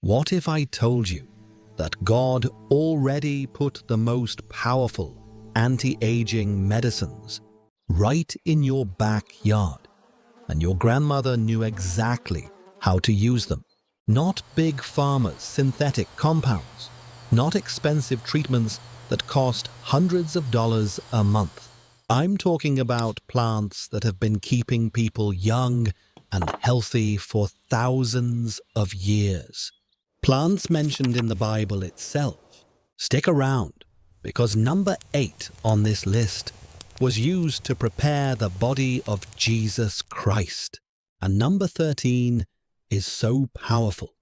What if I told you that God already put the most powerful anti-aging medicines right in your backyard, and your grandmother knew exactly how to use them? Not big pharma's synthetic compounds, not expensive treatments that cost hundreds of dollars a month. I'm talking about plants that have been keeping people young and healthy for thousands of years. Plants mentioned in the Bible itself. Stick around, because number 8 on this list was used to prepare the body of Jesus Christ. And number 13 is so powerful.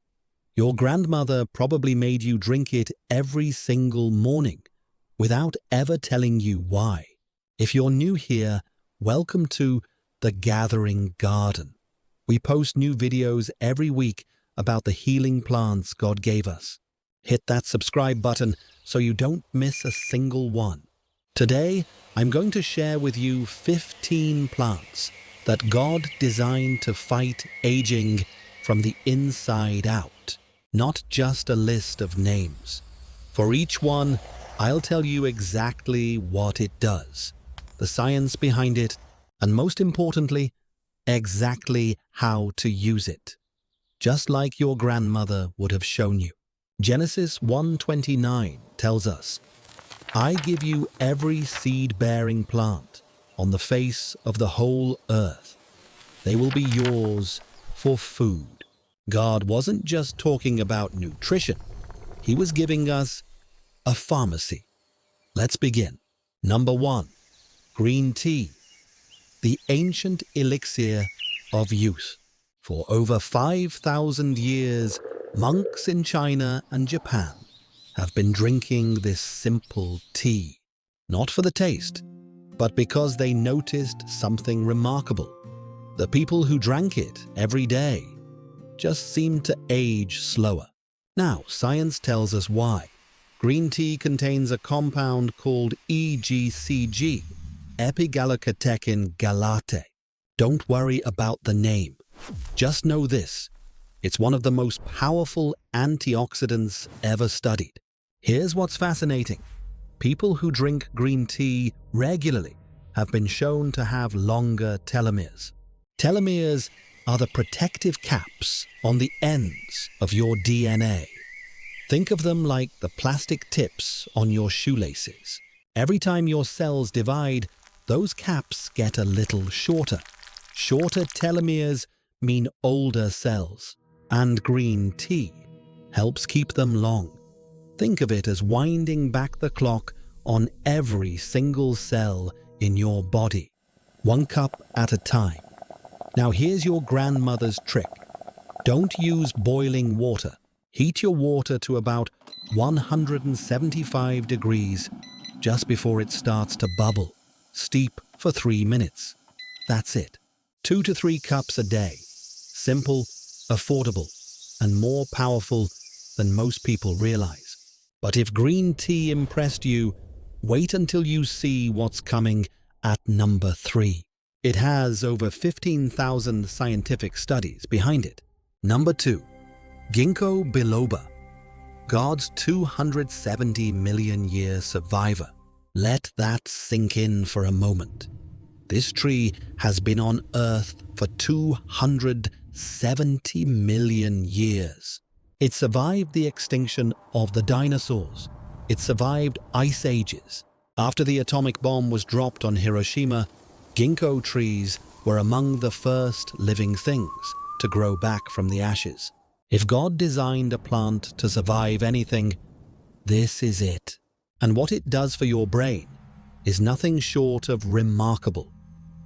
Your grandmother probably made you drink it every single morning without ever telling you why. If you're new here, welcome to The Gathering Garden. We post new videos every week about the healing plants God gave us. Hit that subscribe button so you don't miss a single one. Today, I'm going to share with you 15 plants that God designed to fight aging from the inside out. Not just a list of names. For each one, I'll tell you exactly what it does, the science behind it, and most importantly, exactly how to use it. Just like your grandmother would have shown you. Genesis 1:29 tells us, "I give you every seed-bearing plant on the face of the whole earth. They will be yours for food." God wasn't just talking about nutrition. He was giving us a pharmacy. Let's begin. Number 1, green tea, the ancient elixir of youth. For over 5,000 years, monks in China and Japan have been drinking this simple tea, not for the taste, but because they noticed something remarkable. The people who drank it every day just seemed to age slower. Now, science tells us why. Green tea contains a compound called EGCG, epigallocatechin gallate. Don't worry about the name. Just know this. It's one of the most powerful antioxidants ever studied. Here's what's fascinating. People who drink green tea regularly have been shown to have longer telomeres. Telomeres are the protective caps on the ends of your DNA. Think of them like the plastic tips on your shoelaces. Every time your cells divide, those caps get a little shorter. Shorter telomeres mean older cells, and green tea helps keep them long. Think of it as winding back the clock on every single cell in your body, 1 cup at a time. Now here's your grandmother's trick. Don't use boiling water. Heat your water to about 175 degrees just before it starts to bubble. Steep for 3 minutes. That's it. 2 to 3 cups a day. Simple, affordable, and more powerful than most people realize. But if green tea impressed you, wait until you see what's coming at number 3. It has over 15,000 scientific studies behind it. Number 2, Ginkgo biloba, God's 270 million year survivor. Let that sink in for a moment. This tree has been on Earth for 270 million years. It survived the extinction of the dinosaurs. It survived ice ages. After the atomic bomb was dropped on Hiroshima, Ginkgo trees were among the first living things to grow back from the ashes. If God designed a plant to survive anything, this is it. And what it does for your brain is nothing short of remarkable.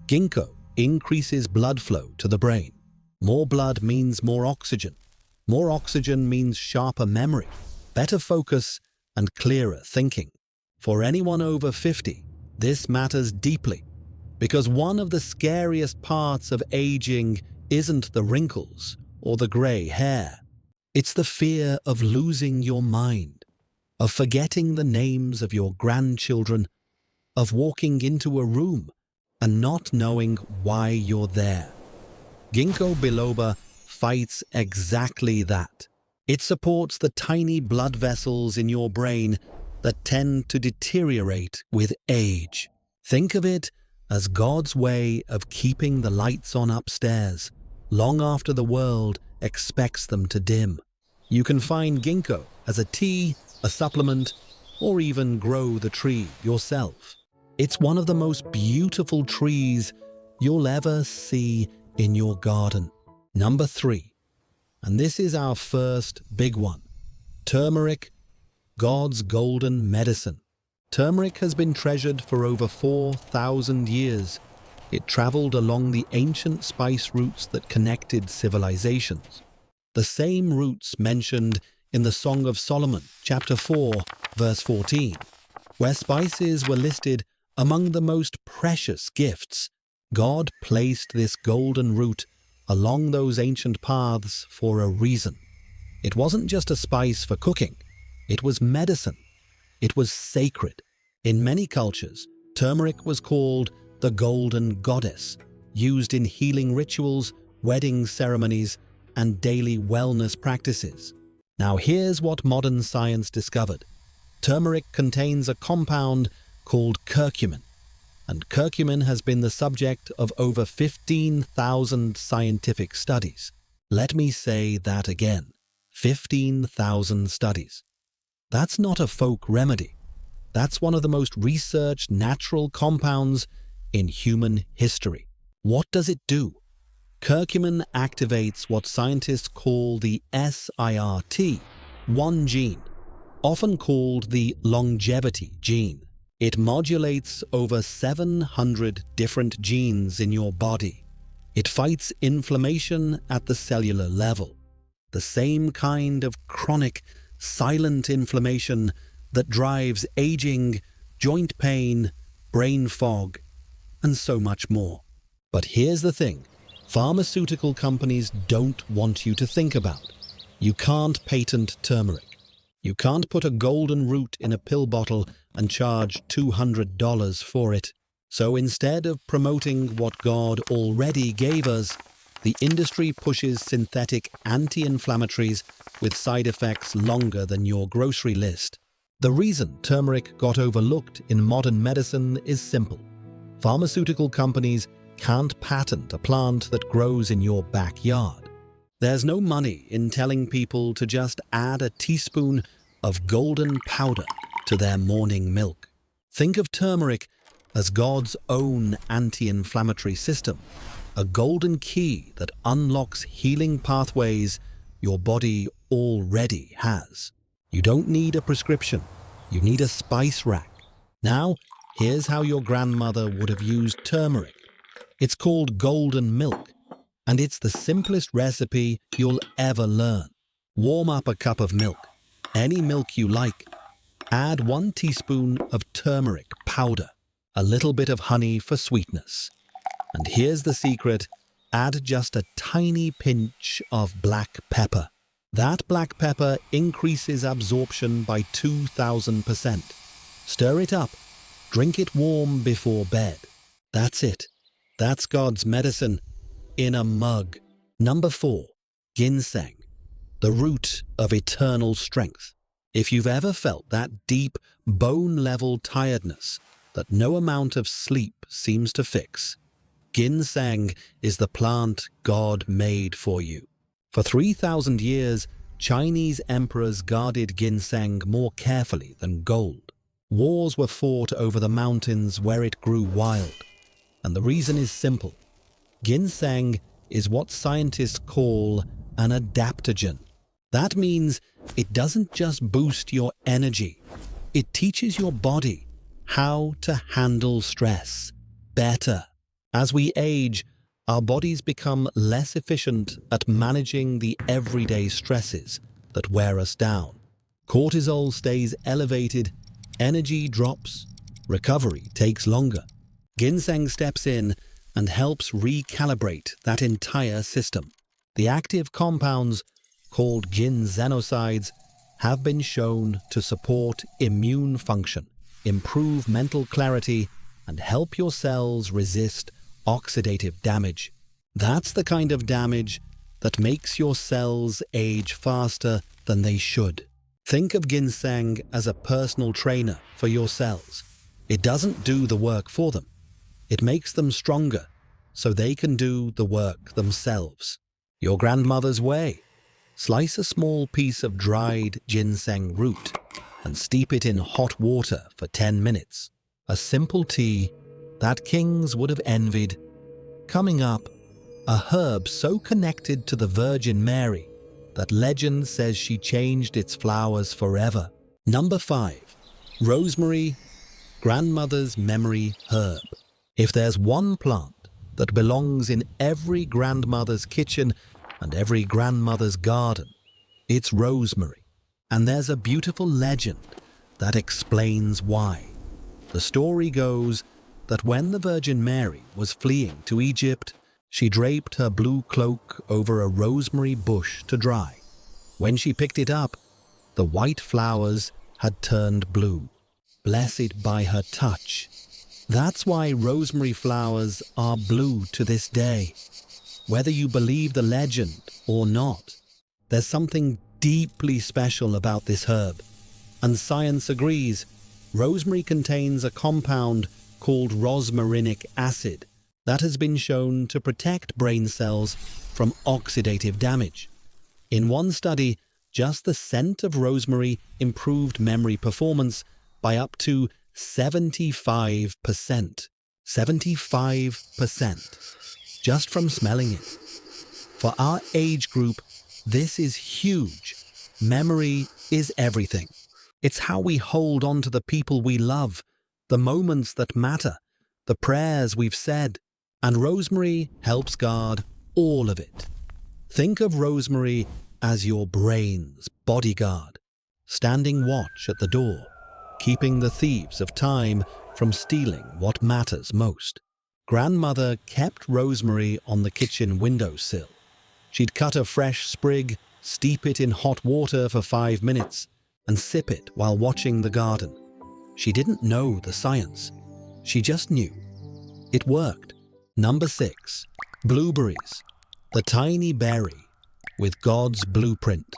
Ginkgo increases blood flow to the brain. More blood means more oxygen. More oxygen means sharper memory, better focus, and clearer thinking. For anyone over 50, this matters deeply, because one of the scariest parts of aging isn't the wrinkles or the grey hair. It's the fear of losing your mind, of forgetting the names of your grandchildren, of walking into a room and not knowing why you're there. Ginkgo biloba fights exactly that. It supports the tiny blood vessels in your brain that tend to deteriorate with age. Think of it as God's way of keeping the lights on upstairs, long after the world expects them to dim. You can find ginkgo as a tea, a supplement, or even grow the tree yourself. It's one of the most beautiful trees you'll ever see in your garden. Number 3, and this is our first big one, turmeric, God's golden medicine. Turmeric has been treasured for over 4,000 years. It traveled along the ancient spice routes that connected civilizations. The same routes mentioned in the Song of Solomon, chapter 4, verse 14, where spices were listed among the most precious gifts. God placed this golden root along those ancient paths for a reason. It wasn't just a spice for cooking. It was medicine. It was sacred. In many cultures, turmeric was called the golden goddess, used in healing rituals, wedding ceremonies, and daily wellness practices. Now here's what modern science discovered. Turmeric contains a compound called curcumin, and curcumin has been the subject of over 15,000 scientific studies. Let me say that again, 15,000 studies. That's not a folk remedy. That's one of the most researched natural compounds in human history. What does it do? Curcumin activates what scientists call the SIRT1 gene, often called the longevity gene. It modulates over 700 different genes in your body. It fights inflammation at the cellular level, the same kind of chronic, silent inflammation that drives aging, joint pain, brain fog, and so much more. But here's the thing. Pharmaceutical companies don't want you to think about. You can't patent turmeric. You can't put a golden root in a pill bottle and charge $200 for it. So instead of promoting what God already gave us, the industry pushes synthetic anti-inflammatories with side effects longer than your grocery list. The reason turmeric got overlooked in modern medicine is simple. Pharmaceutical companies can't patent a plant that grows in your backyard. There's no money in telling people to just add a teaspoon of golden powder to their morning milk. Think of turmeric as God's own anti-inflammatory system, a golden key that unlocks healing pathways your body already has. You don't need a prescription. You need a spice rack. Now, here's how your grandmother would have used turmeric. It's called golden milk, and it's the simplest recipe you'll ever learn. Warm up a cup of milk, any milk you like. Add 1 teaspoon of turmeric powder, a little bit of honey for sweetness. And here's the secret, add just a tiny pinch of black pepper. That black pepper increases absorption by 2,000%. Stir it up, drink it warm before bed. That's it. That's God's medicine in a mug. Number 4, ginseng, the root of eternal strength. If you've ever felt that deep, bone-level tiredness that no amount of sleep seems to fix, ginseng is the plant God made for you. For 3,000 years, Chinese emperors guarded ginseng more carefully than gold. Wars were fought over the mountains where it grew wild. And the reason is simple. Ginseng is what scientists call an adaptogen. That means it doesn't just boost your energy. It teaches your body how to handle stress better. As we age, our bodies become less efficient at managing the everyday stresses that wear us down. Cortisol stays elevated, energy drops, recovery takes longer. Ginseng steps in and helps recalibrate that entire system. The active compounds, called ginsenosides, have been shown to support immune function, improve mental clarity, and help your cells resist oxidative damage. That's the kind of damage that makes your cells age faster than they should. Think of ginseng as a personal trainer for your cells. It doesn't do the work for them. It makes them stronger so they can do the work themselves. Your grandmother's way. Slice a small piece of dried ginseng root and steep it in hot water for 10 minutes. A simple tea that kings would have envied. Coming up, a herb so connected to the Virgin Mary that legend says she changed its flowers forever. Number 5. Rosemary, grandmother's memory herb. If there's one plant that belongs in every grandmother's kitchen and every grandmother's garden, it's rosemary. And there's a beautiful legend that explains why. The story goes that when the Virgin Mary was fleeing to Egypt, she draped her blue cloak over a rosemary bush to dry. When she picked it up, the white flowers had turned blue, blessed by her touch. That's why rosemary flowers are blue to this day. Whether you believe the legend or not, there's something deeply special about this herb. And science agrees. Rosemary contains a compound called rosmarinic acid that has been shown to protect brain cells from oxidative damage. In one study, just the scent of rosemary improved memory performance by up to 75%. 75%. Just from smelling it. For our age group, this is huge. Memory is everything. It's how we hold on to the people we love, the moments that matter, the prayers we've said, and rosemary helps guard all of it. Think of rosemary as your brain's bodyguard, standing watch at the door, keeping the thieves of time from stealing what matters most. Grandmother kept rosemary on the kitchen windowsill. She'd cut a fresh sprig, steep it in hot water for 5 minutes, and sip it while watching the garden. She didn't know the science. She just knew. It worked. Number 6. Blueberries. The tiny berry with God's blueprint.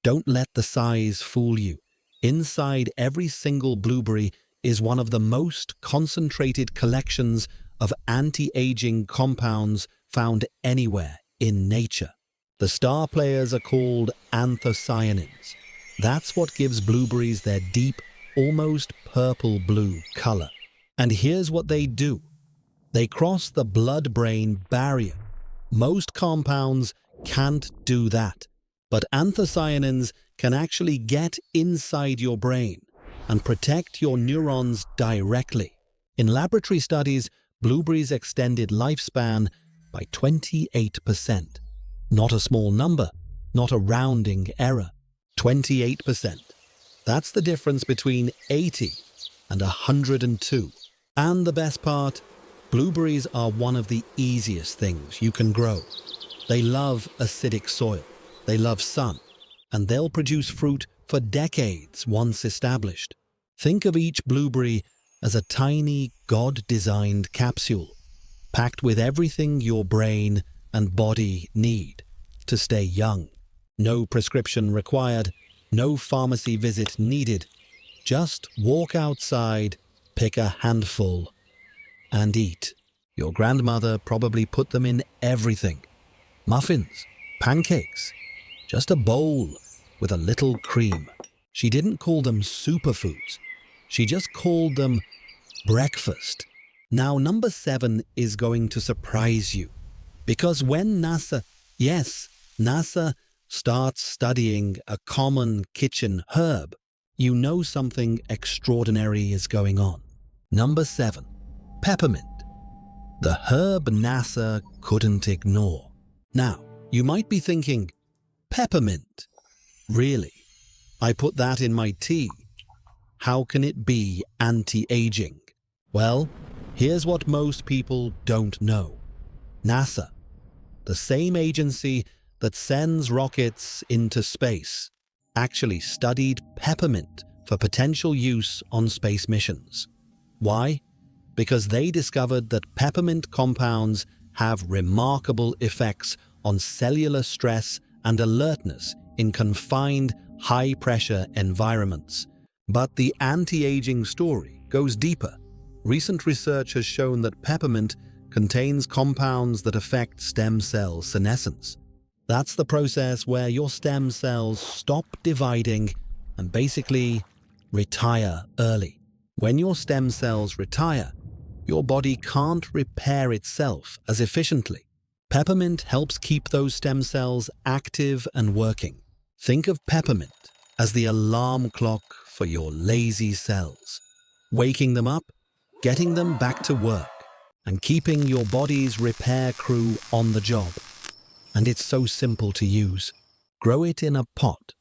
Don't let the size fool you. Inside every single blueberry is one of the most concentrated collections of anti-aging compounds found anywhere in nature. The star players are called anthocyanins. That's what gives blueberries their deep, almost purple-blue color. And here's what they do. They cross the blood-brain barrier. Most compounds can't do that, but anthocyanins can actually get inside your brain and protect your neurons directly. In laboratory studies, blueberries extended lifespan by 28%. Not a small number, not a rounding error. 28%. That's the difference between 80 and 102. And the best part, blueberries are one of the easiest things you can grow. They love acidic soil, they love sun, and they'll produce fruit for decades once established. Think of each blueberry as a tiny God-designed capsule, packed with everything your brain and body need to stay young. No prescription required, no pharmacy visit needed. Just walk outside, pick a handful, and eat. Your grandmother probably put them in everything. Muffins, pancakes, just a bowl with a little cream. She didn't call them superfoods. She just called them breakfast. Now, number 7 is going to surprise you. Because when NASA starts studying a common kitchen herb, you know something extraordinary is going on. Number 7. Peppermint. The herb NASA couldn't ignore. Now, you might be thinking, peppermint? Really? I put that in my tea. How can it be anti-aging? Well, here's what most people don't know. NASA, the same agency that sends rockets into space, actually studied peppermint for potential use on space missions. Why? Because they discovered that peppermint compounds have remarkable effects on cellular stress and alertness in confined, high-pressure environments. But the anti-aging story goes deeper. Recent research has shown that peppermint contains compounds that affect stem cell senescence. That's the process where your stem cells stop dividing and basically retire early. When your stem cells retire, your body can't repair itself as efficiently. Peppermint helps keep those stem cells active and working. Think of peppermint as the alarm clock for your lazy cells, waking them up, getting them back to work, and keeping your body's repair crew on the job. And it's so simple to use. Grow it in a pot.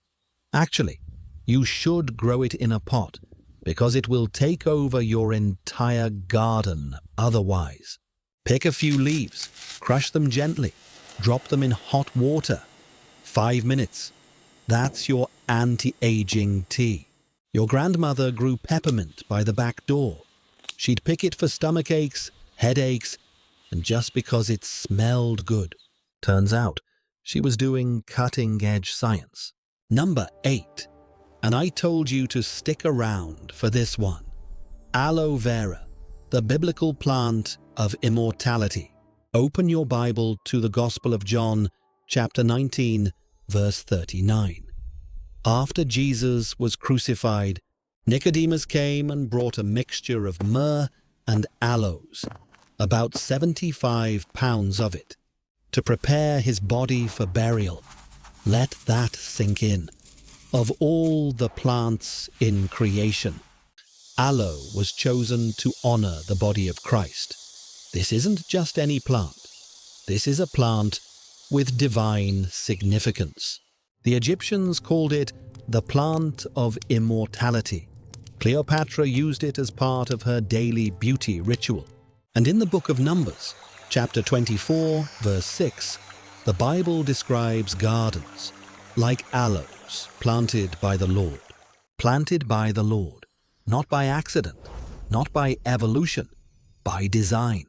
Actually, you should grow it in a pot because it will take over your entire garden otherwise. Pick a few leaves, crush them gently, drop them in hot water. 5 minutes. That's your anti-aging tea. Your grandmother grew peppermint by the back door. She'd pick it for stomach aches, headaches, and just because it smelled good. Turns out, she was doing cutting-edge science. Number 8. And I told you to stick around for this one. Aloe Vera, the biblical plant of immortality. Open your Bible to the Gospel of John, chapter 19, verse 39. After Jesus was crucified, Nicodemus came and brought a mixture of myrrh and aloes, about 75 pounds of it, to prepare his body for burial. Let that sink in. Of all the plants in creation, aloe was chosen to honor the body of Christ. This isn't just any plant. This is a plant with divine significance. The Egyptians called it the plant of immortality. Cleopatra used it as part of her daily beauty ritual. And in the book of Numbers, chapter 24, verse 6, the Bible describes gardens like aloes planted by the Lord. Planted by the Lord, not by accident, not by evolution, by design.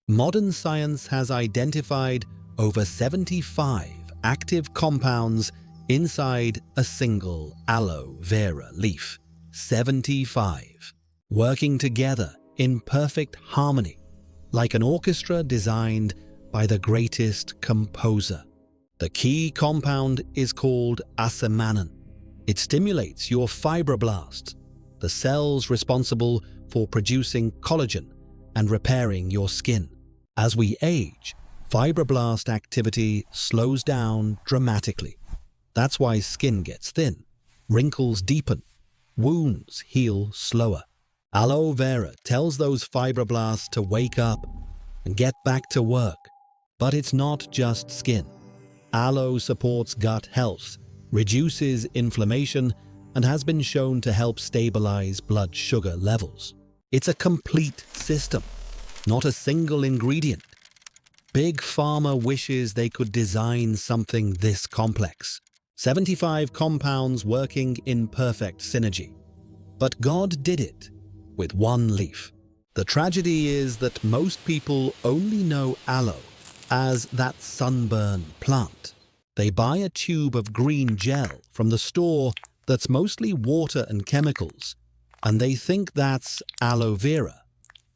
Modern science has identified over 75 active compounds inside a single aloe vera leaf. 75, working together in perfect harmony, like an orchestra designed by the greatest composer. The key compound is called asamanin. It stimulates your fibroblasts, the cells responsible for producing collagen and repairing your skin. As we age, fibroblast activity slows down dramatically. That's why skin gets thin, wrinkles deepen, wounds heal slower. Aloe vera tells those fibroblasts to wake up and get back to work. But it's not just skin. Aloe supports gut health, reduces inflammation, and has been shown to help stabilize blood sugar levels. It's a complete system, not a single ingredient. Big Pharma wishes they could design something this complex. 75 compounds working in perfect synergy. But God did it with one leaf. The tragedy is that most people only know aloe as that sunburn plant. They buy a tube of green gel from the store that's mostly water and chemicals, and they think that's aloe vera.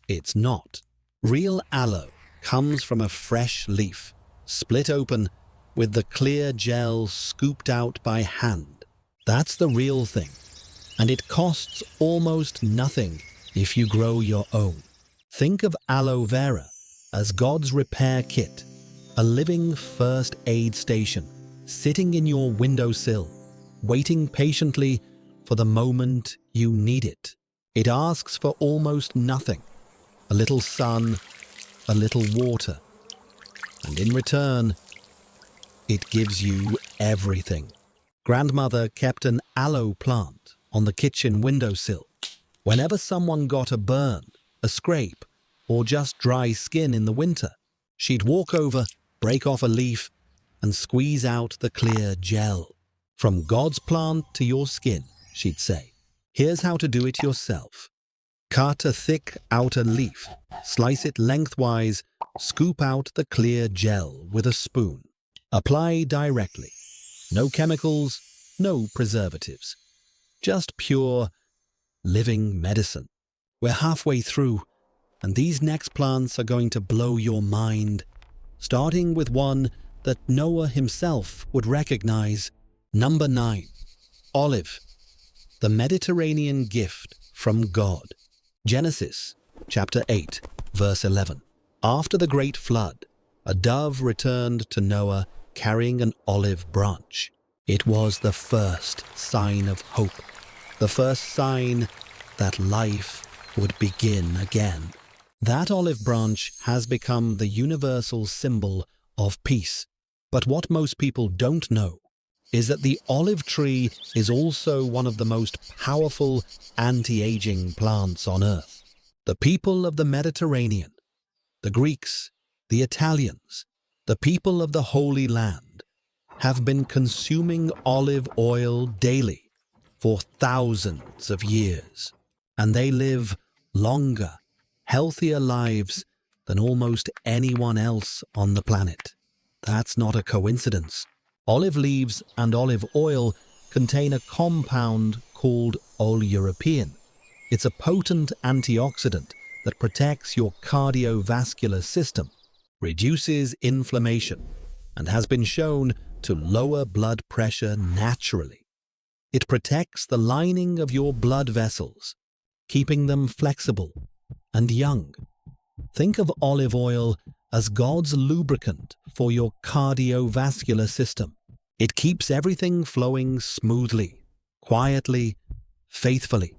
It's not. Real aloe comes from a fresh leaf, split open, with the clear gel scooped out by hand. That's the real thing, and it costs almost nothing if you grow your own. Think of aloe vera as God's repair kit, a living first aid station, sitting in your windowsill, waiting patiently for the moment you need it. It asks for almost nothing, a little sun, a little water, and in return, it gives you everything. Grandmother kept an aloe plant on the kitchen windowsill. Whenever someone got a burn, a scrape, or just dry skin in the winter, she'd walk over, break off a leaf, and squeeze out the clear gel. From God's plant to your skin, she'd say. Here's how to do it yourself. Cut a thick outer leaf, slice it lengthwise, scoop out the clear gel with a spoon. Apply directly. No chemicals, no preservatives. Just pure, living medicine. We're halfway through, and these next plants are going to blow your mind, starting with one that Noah himself would recognize. Number 9. Olive, the Mediterranean gift from God. Genesis chapter 8, verse 11. After the great flood, a dove returned to Noah carrying an olive branch. It was the first sign of hope, the first sign that life would begin again. That olive branch has become the universal symbol of peace. But what most people don't know is that the olive tree is also one of the most powerful anti-aging plants on earth. The people of the Mediterranean, the Greeks, the Italians, the people of the Holy Land have been consuming olive oil daily for thousands of years, and they live longer, healthier lives than almost anyone else on the planet. That's not a coincidence. Olive leaves and olive oil contain a compound called oleuropein. It's a potent antioxidant that protects your cardiovascular system, reduces inflammation, and has been shown to lower blood pressure naturally. It protects the lining of your blood vessels, keeping them flexible and young. Think of olive oil as God's lubricant for your cardiovascular system. It keeps everything flowing smoothly, quietly, faithfully.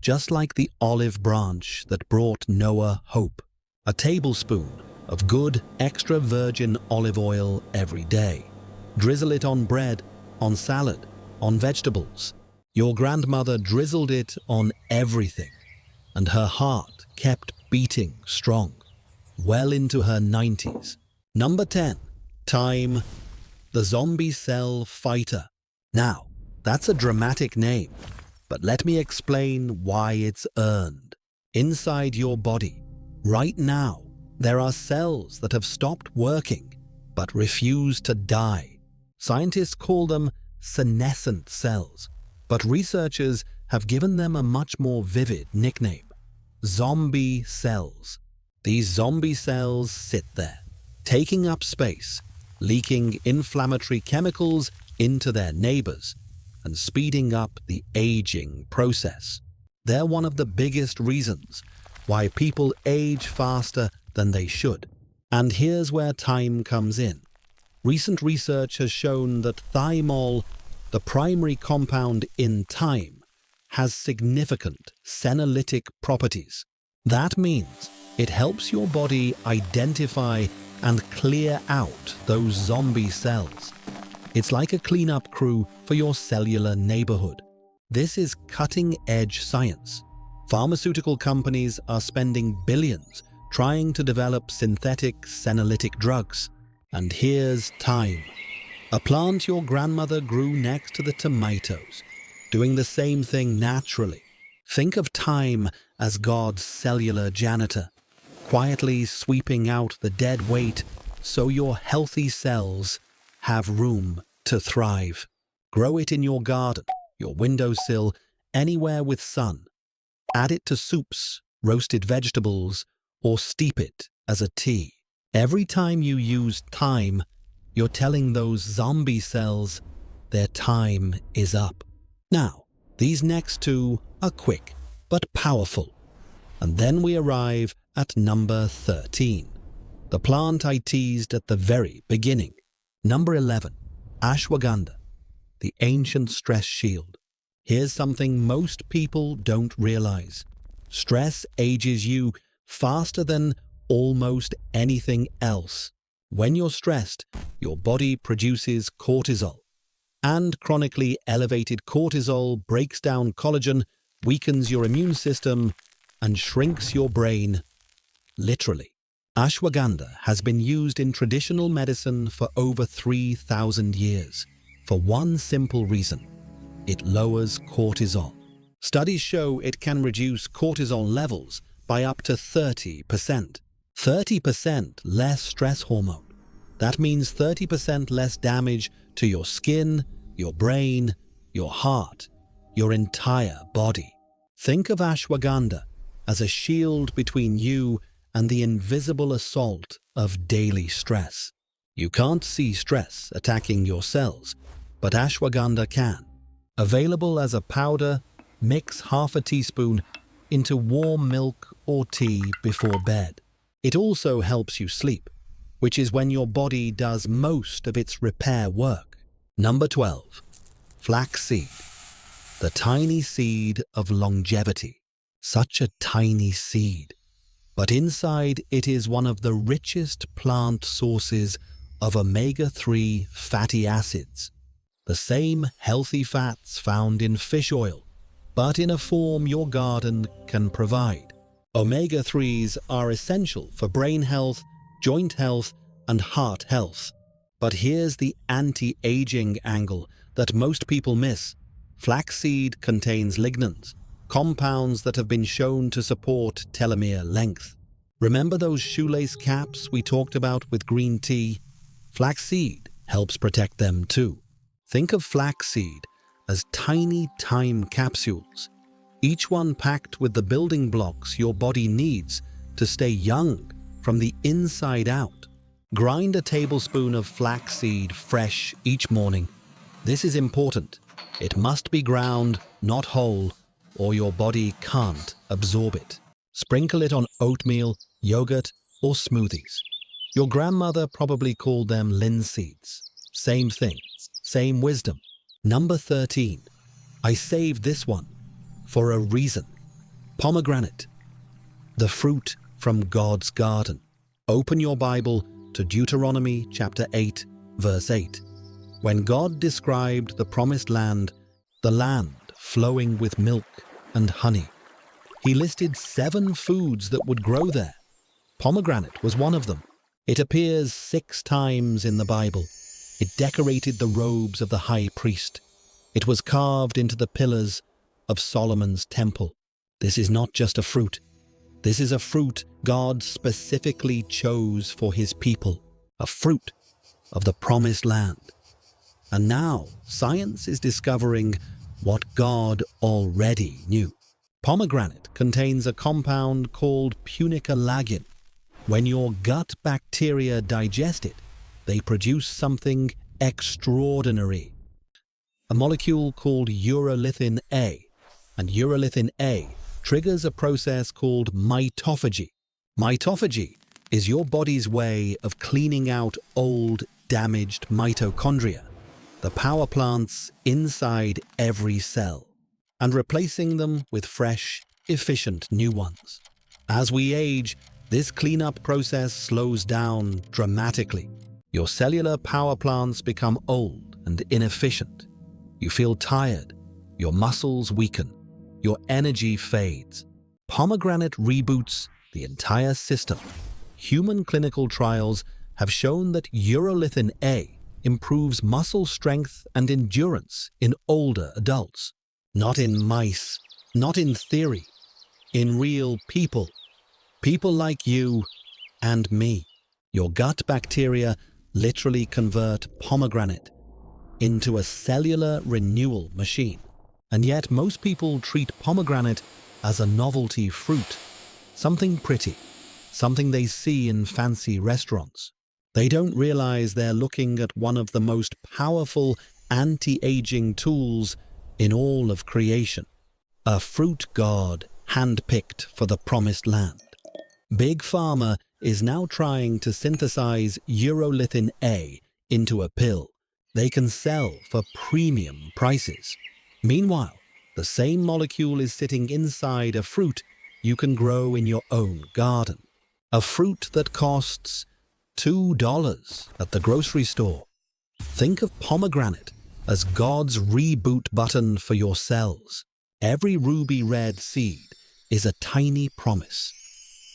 Just like the olive branch that brought Noah hope. A tablespoon of good extra virgin olive oil every day. Drizzle it on bread, on salad, on vegetables. Your grandmother drizzled it on everything, and her heart kept beating strong, well into her 90s. Number 10. Thyme, the zombie cell fighter. Now, that's a dramatic name, but let me explain why it's earned. Inside your body, right now, there are cells that have stopped working, but refuse to die. Scientists call them senescent cells, but researchers have given them a much more vivid nickname: zombie cells. These zombie cells sit there, taking up space, leaking inflammatory chemicals into their neighbors, and speeding up the aging process. They're one of the biggest reasons why people age faster than they should. And here's where thyme comes in. Recent research has shown that thymol, the primary compound in thyme, has significant senolytic properties. That means it helps your body identify and clear out those zombie cells. It's like a cleanup crew for your cellular neighborhood. This is cutting-edge science. Pharmaceutical companies are spending billions trying to develop synthetic senolytic drugs. And here's thyme, a plant your grandmother grew next to the tomatoes, doing the same thing naturally. Think of thyme as God's cellular janitor, quietly sweeping out the dead weight so your healthy cells have room to thrive. Grow it in your garden, your windowsill, anywhere with sun. Add it to soups, roasted vegetables, or steep it as a tea. Every time you use thyme, you're telling those zombie cells their time is up. Now, these next two are quick but powerful. And then we arrive at number 13, the plant I teased at the very beginning. Number 11, Ashwagandha, the ancient stress shield. Here's something most people don't realize. Stress ages you faster than almost anything else. When you're stressed, your body produces cortisol. And chronically elevated cortisol breaks down collagen, weakens your immune system, and shrinks your brain, literally. Ashwagandha has been used in traditional medicine for over 3,000 years, for one simple reason: it lowers cortisol. Studies show it can reduce cortisol levels by up to 30%. 30% less stress hormone. That means 30% less damage to your skin, your brain, your heart, your entire body. Think of ashwagandha as a shield between you and the invisible assault of daily stress. You can't see stress attacking your cells, but ashwagandha can. Available as a powder, mix half a teaspoon into warm milk or tea before bed. It also helps you sleep, which is when your body does most of its repair work. Number 12. Flaxseed, the tiny seed of longevity. Such a tiny seed, but inside it is one of the richest plant sources of omega-3 fatty acids, the same healthy fats found in fish oil, but in a form your garden can provide. Omega-3s are essential for brain health, joint health, and heart health. But here's the anti-aging angle that most people miss. Flaxseed contains lignans, compounds that have been shown to support telomere length. Remember those shoelace caps we talked about with green tea? Flaxseed helps protect them too. Think of flaxseed as tiny thyme capsules, each one packed with the building blocks your body needs to stay young from the inside out. Grind a tablespoon of flaxseed fresh each morning. This is important. It must be ground, not whole, or your body can't absorb it. Sprinkle it on oatmeal, yogurt, or smoothies. Your grandmother probably called them linseeds. Same thing, same wisdom. Number 13. I saved this one for a reason. Pomegranate, the fruit from God's garden. Open your Bible to Deuteronomy chapter 8, verse 8. When God described the promised land, the land flowing with milk and honey, he listed 7 foods that would grow there. Pomegranate was one of them. It appears 6 times in the Bible. It decorated the robes of the high priest. It was carved into the pillars of Solomon's temple. This is not just a fruit. This is a fruit God specifically chose for his people, a fruit of the promised land. And now science is discovering what God already knew. Pomegranate contains a compound called punicalagin. When your gut bacteria digest it, they produce something extraordinary. A molecule called urolithin A, and urolithin A triggers a process called mitophagy. Mitophagy is your body's way of cleaning out old, damaged mitochondria, the power plants inside every cell, and replacing them with fresh, efficient new ones. As we age, this cleanup process slows down dramatically. Your cellular power plants become old and inefficient. You feel tired, your muscles weaken, your energy fades. Pomegranate reboots the entire system. Human clinical trials have shown that urolithin A improves muscle strength and endurance in older adults. Not in mice, not in theory, in real people. People like you and me. Your gut bacteria literally convert pomegranate into a cellular renewal machine. And yet most people treat pomegranate as a novelty fruit, something pretty, something they see in fancy restaurants. They don't realize they're looking at one of the most powerful anti-aging tools in all of creation, a fruit god handpicked for the promised land. Big Pharma is now trying to synthesize urolithin A into a pill they can sell for premium prices. Meanwhile, the same molecule is sitting inside a fruit you can grow in your own garden. A fruit that costs $2 at the grocery store. Think of pomegranate as God's reboot button for your cells. Every ruby red seed is a tiny promise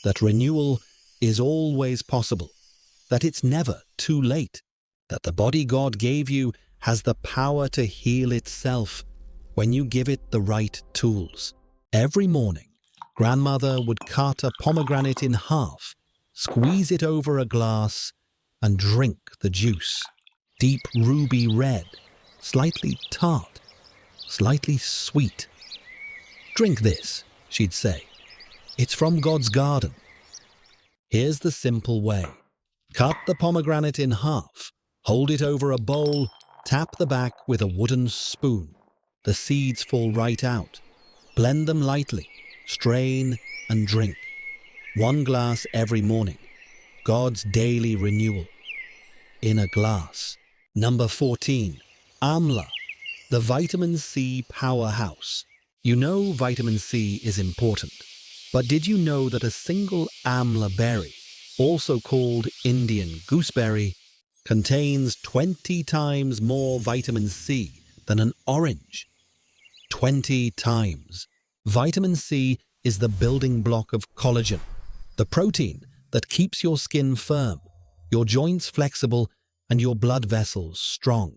that renewal is always possible, that it's never too late, that the body God gave you has the power to heal itself when you give it the right tools. Every morning, grandmother would cut a pomegranate in half, squeeze it over a glass, and drink the juice. Deep ruby red, slightly tart, slightly sweet. "Drink this," she'd say. "It's from God's garden." Here's the simple way. Cut the pomegranate in half, hold it over a bowl, tap the back with a wooden spoon. The seeds fall right out. Blend them lightly, strain and drink. 1 glass every morning. God's daily renewal. In a glass. Number 14. Amla, the vitamin C powerhouse. You know vitamin C is important, but did you know that a single amla berry, also called Indian gooseberry, contains 20 times more vitamin C than an orange? 20 times. Vitamin C is the building block of collagen, the protein that keeps your skin firm, your joints flexible, and your blood vessels strong.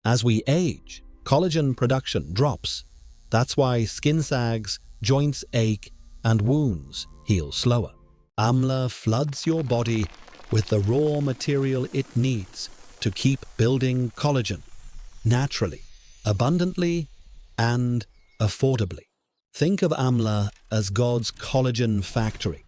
As we age, collagen production drops. That's why skin sags, joints ache, and wounds heal slower. Amla floods your body with the raw material it needs to keep building collagen naturally, abundantly, and affordably. Think of Amla as God's collagen factory,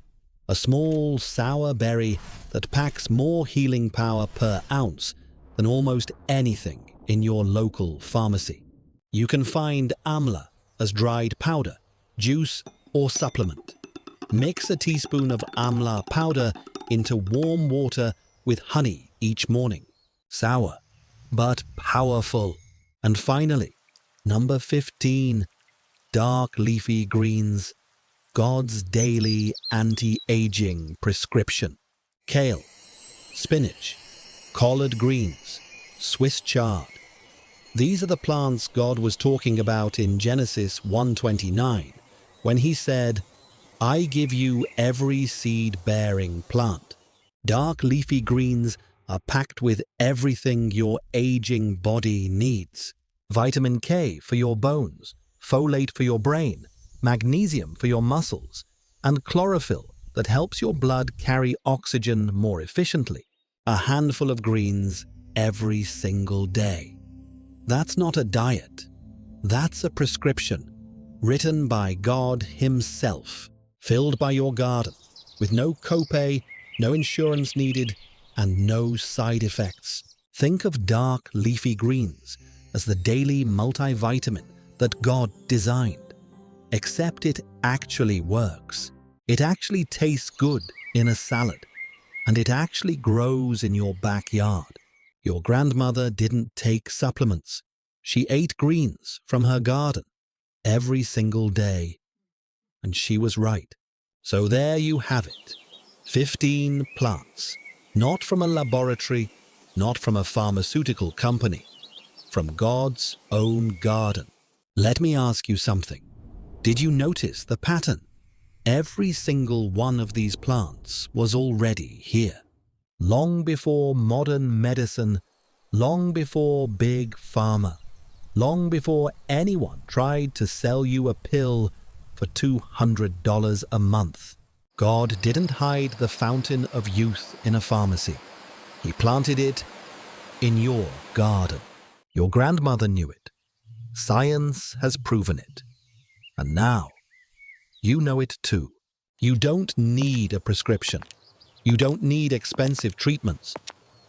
a small sour berry that packs more healing power per ounce than almost anything in your local pharmacy. You can find Amla as dried powder, juice, or supplement. Mix a teaspoon of Amla powder into warm water with honey each morning. Sour, but powerful. And finally, number 15, dark leafy greens, God's daily anti-aging prescription. Kale, spinach, collard greens, Swiss chard. These are the plants God was talking about in Genesis 1:29, when he said, "I give you every seed-bearing plant." Dark leafy greens are packed with everything your aging body needs. Vitamin K for your bones, folate for your brain, magnesium for your muscles, and chlorophyll that helps your blood carry oxygen more efficiently. A handful of greens every single day. That's not a diet. That's a prescription, written by God Himself, filled by your garden, with no copay, no insurance needed, and no side effects. Think of dark leafy greens as the daily multivitamin that God designed. Except it actually works. It actually tastes good in a salad, and it actually grows in your backyard. Your grandmother didn't take supplements. She ate greens from her garden every single day. And she was right. So there you have it. 15 plants. Not from a laboratory, not from a pharmaceutical company. From God's own garden. Let me ask you something. Did you notice the pattern? Every single one of these plants was already here. Long before modern medicine, long before big pharma, long before anyone tried to sell you a pill for $200 a month. God didn't hide the fountain of youth in a pharmacy. He planted it in your garden. Your grandmother knew it. Science has proven it. And now, you know it too. You don't need a prescription. You don't need expensive treatments.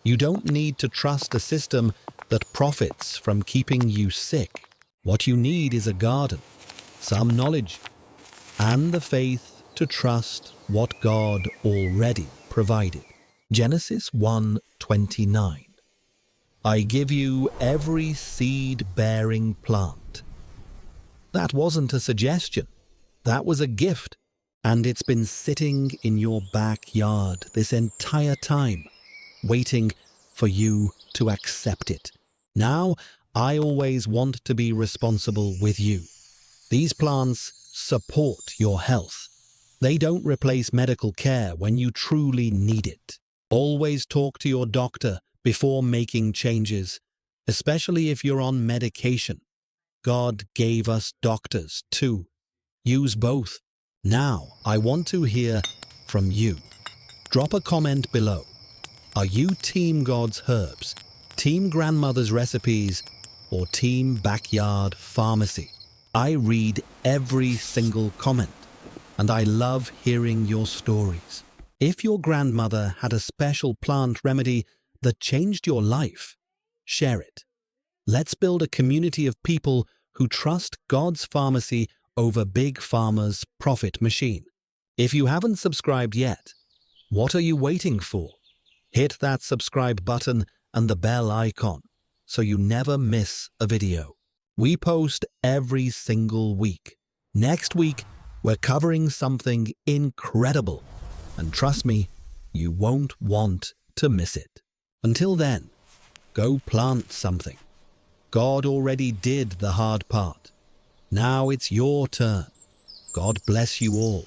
You don't need to trust a system that profits from keeping you sick. What you need is a garden, some knowledge, and the faith to trust what God already provided. Genesis 1:29. I give you every seed-bearing plant. That wasn't a suggestion. That was a gift. And it's been sitting in your backyard this entire time, waiting for you to accept it. Now, I always want to be responsible with you. These plants support your health. They don't replace medical care when you truly need it. Always talk to your doctor before making changes, especially if you're on medication. God gave us doctors too. Use both. Now, I want to hear from you. Drop a comment below. Are you Team God's Herbs, Team Grandmother's Recipes, or Team Backyard Pharmacy. I read every single comment, and I love hearing your stories. If your grandmother had a special plant remedy that changed your life, share it. Let's build a community of people who trust God's pharmacy over Big Pharma's profit machine. If you haven't subscribed yet, what are you waiting for? Hit that subscribe button and the bell icon so you never miss a video. We post every single week. Next week, we're covering something incredible, and trust me, you won't want to miss it. Until then, go plant something. God already did the hard part. Now it's your turn. God bless you all.